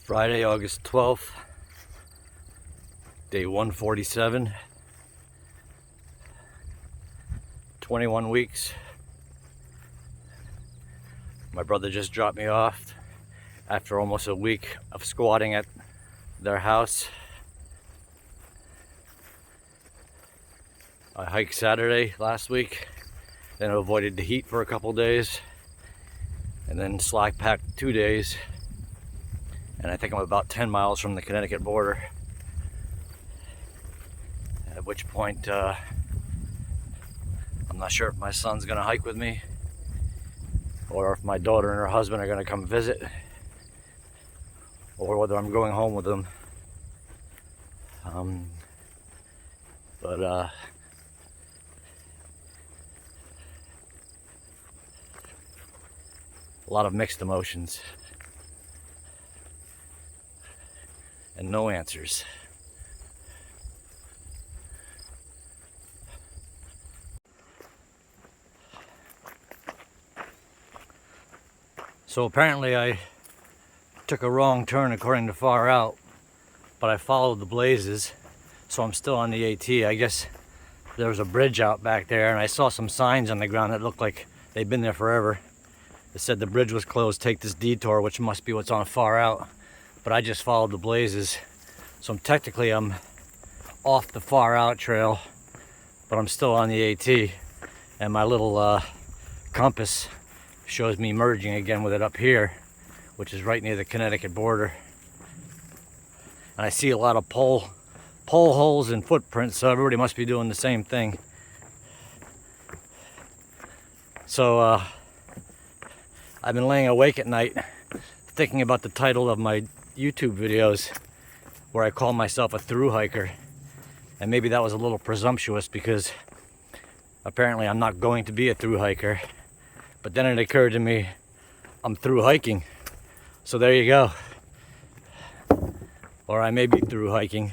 Friday, August 12th, day 147, 21 weeks. My brother just dropped me off after almost a week of squatting at their house. I hiked Saturday last week, then avoided the heat for a couple days, and then slack packed 2 days. And I think I'm about 10 miles from the Connecticut border. At which point, I'm not sure if my son's gonna hike with me or if my daughter and her husband are gonna come visit, or whether I'm going home with them. A lot of mixed emotions and no answers. So apparently I took a wrong turn according to Far Out, but I followed the blazes, so I'm still on the AT. I guess there was a bridge out back there, and I saw some signs on the ground that looked like they'd been there forever. It said the bridge was closed, take this detour, which must be what's on Far Out. But I just followed the blazes, so technically I'm off the Far Out trail, but I'm still on the AT, and my little compass shows me merging again with it up here, which is right near the Connecticut border. And I see a lot of pole holes and footprints, so everybody must be doing the same thing. So I've been laying awake at night thinking about the title of my YouTube videos, where I call myself a thru-hiker. And maybe that was a little presumptuous, because apparently I'm not going to be a thru-hiker. But then it occurred to me, I'm through hiking. So there you go. Or I may be through hiking.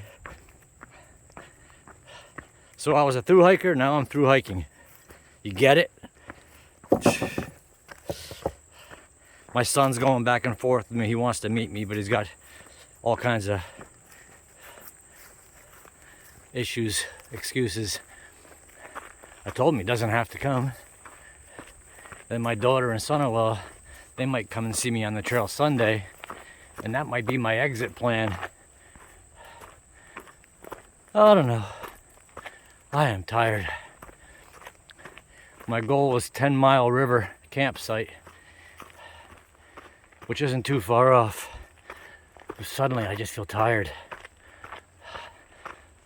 So I was a through hiker, now I'm through hiking. You get it? My son's going back and forth with me. He wants to meet me, but he's got all kinds of issues, excuses. I told him he doesn't have to come. Then my daughter and son-in-law, they might come and see me on the trail Sunday, and that might be my exit plan. I don't know. I am tired. My goal was 10 Mile River campsite, which isn't too far off. But suddenly I just feel tired.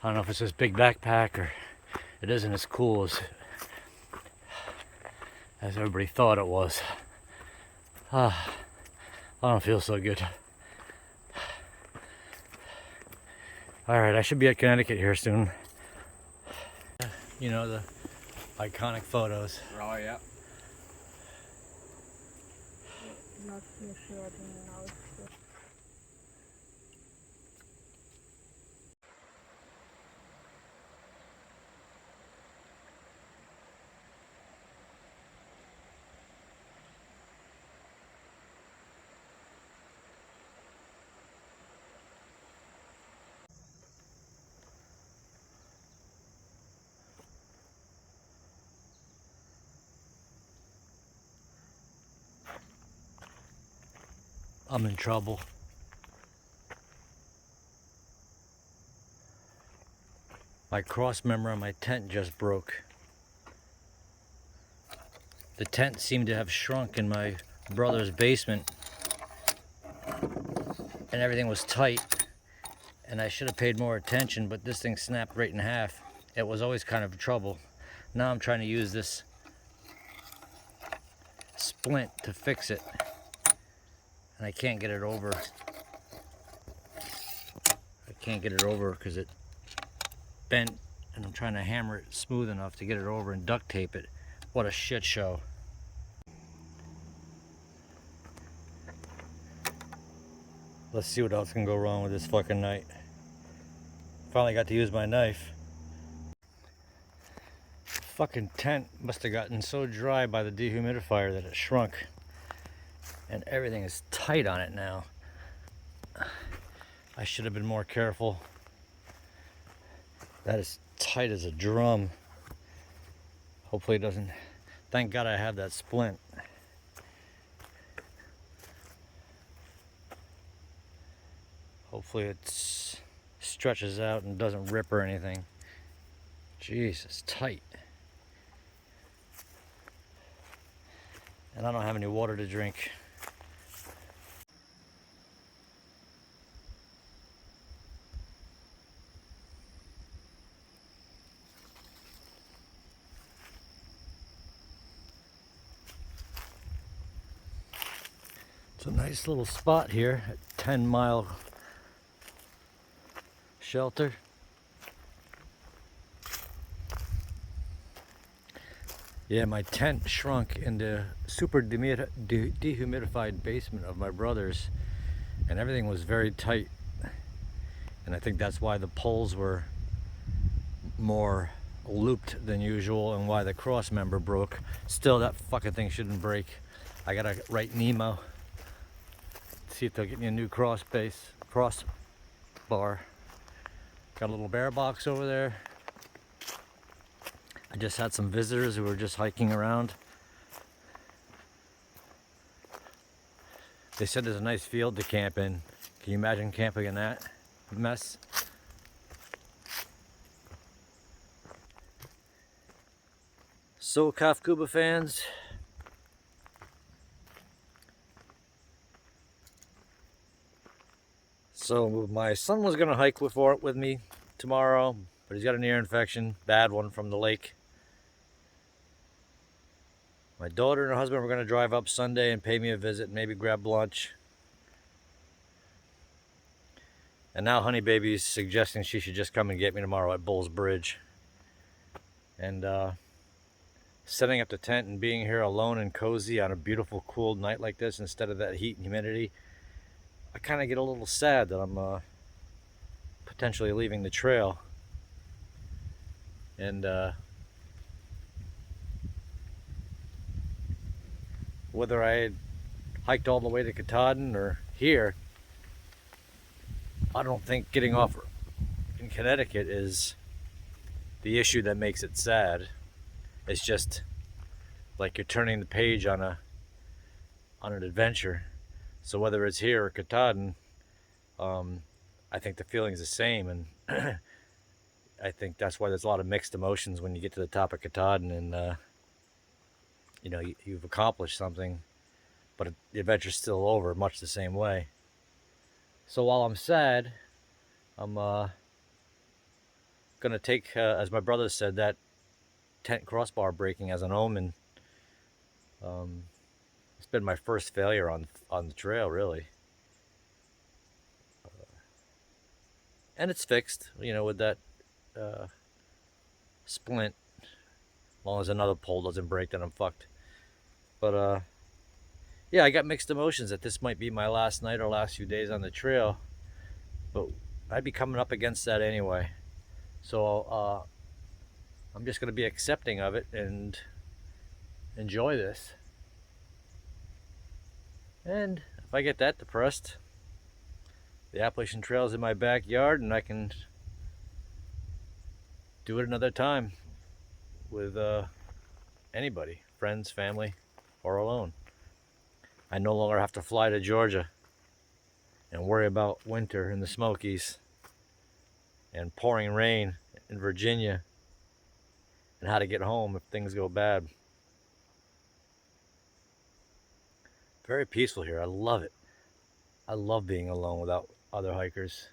I don't know if it's this big backpack or it isn't as cool as everybody thought it was. I don't feel so good. Alright, I should be at Connecticut here soon. You know, the iconic photos. Oh, yeah. Not too sure now. I'm in trouble. My cross member on my tent just broke. The tent seemed to have shrunk in my brother's basement, and everything was tight, and I should have paid more attention, but this thing snapped right in half. It was always kind of trouble. Now I'm trying to use this splint to fix it, and I can't get it over. I can't get it over because it bent, and I'm trying to hammer it smooth enough to get it over and duct tape it. What a shit show. Let's see what else can go wrong with this fucking night. Finally got to use my knife. Fucking tent must have gotten so dry by the dehumidifier that it shrunk. And everything is tight on it now. I should have been more careful. That is tight as a drum. Hopefully it doesn't. Thank God I have that splint. Hopefully it stretches out and doesn't rip or anything. Jeez, it's tight. And I don't have any water to drink. It's a nice little spot here at 10 Mile Shelter. Yeah, my tent shrunk in the super dehumidified basement of my brother's, and everything was very tight. And I think that's why the poles were more looped than usual and why the cross member broke. Still, that fucking thing shouldn't break. I gotta write Nemo. See if they'll get me a new cross bar. Got a little bear box over there. I just had some visitors who were just hiking around. They said there's a nice field to camp in. Can you imagine camping in that mess? So, Kafkuba fans, so my son was gonna hike with me tomorrow, but he's got an ear infection, bad one from the lake. My daughter and her husband were gonna drive up Sunday and pay me a visit, maybe grab lunch. And now Honey Baby's suggesting she should just come and get me tomorrow at Bull's Bridge. And setting up the tent and being here alone and cozy on a beautiful, cool night like this instead of that heat and humidity, I kind of get a little sad that I'm potentially leaving the trail. And whether I had hiked all the way to Katahdin or here, I don't think getting off in Connecticut is the issue that makes it sad. It's just like you're turning the page on an adventure. So whether it's here or Katahdin, I think the feeling's the same, and I think that's why there's a lot of mixed emotions when you get to the top of Katahdin and you know, you've accomplished something, but the adventure's still over much the same way. So while I'm sad, I'm gonna take, as my brother said, that tent crossbar breaking as an omen. It's been my first failure on the trail, really, and it's fixed, you know, with that splint. As long as another pole doesn't break, then I'm fucked. But yeah, I got mixed emotions that this might be my last night or last few days on the trail, but I'd be coming up against that anyway. So I'm just going to be accepting of it and enjoy this. And if I get that depressed, the Appalachian Trail is in my backyard and I can do it another time with anybody, friends, family, or alone. I no longer have to fly to Georgia and worry about winter in the Smokies and pouring rain in Virginia and how to get home if things go bad. Very peaceful here. I love it. I love being alone without other hikers.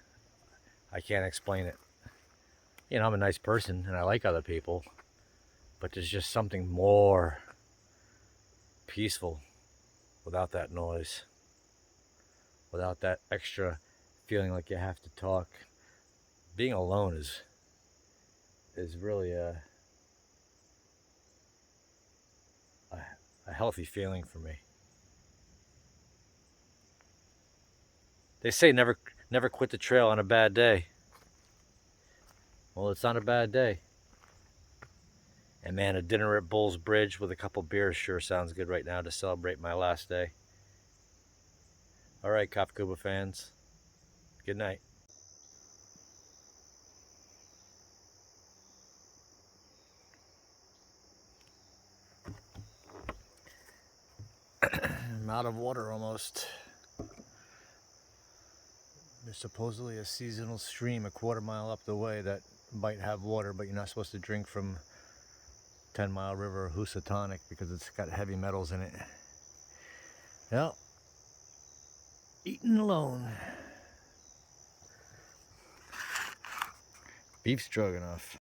I can't explain it. You know, I'm a nice person and I like other people, but there's just something more peaceful without that noise, without that extra feeling like you have to talk. Being alone is really a healthy feeling for me. They say never quit the trail on a bad day. Well, it's not a bad day. And man, a dinner at Bull's Bridge with a couple beers sure sounds good right now to celebrate my last day. All right, Kafkuba fans. Good night. I'm out of water almost. There's supposedly a seasonal stream a quarter-mile up the way that might have water, but you're not supposed to drink from 10 Mile River Housatonic because it's got heavy metals in it. Well, eating alone. Beef stroganoff.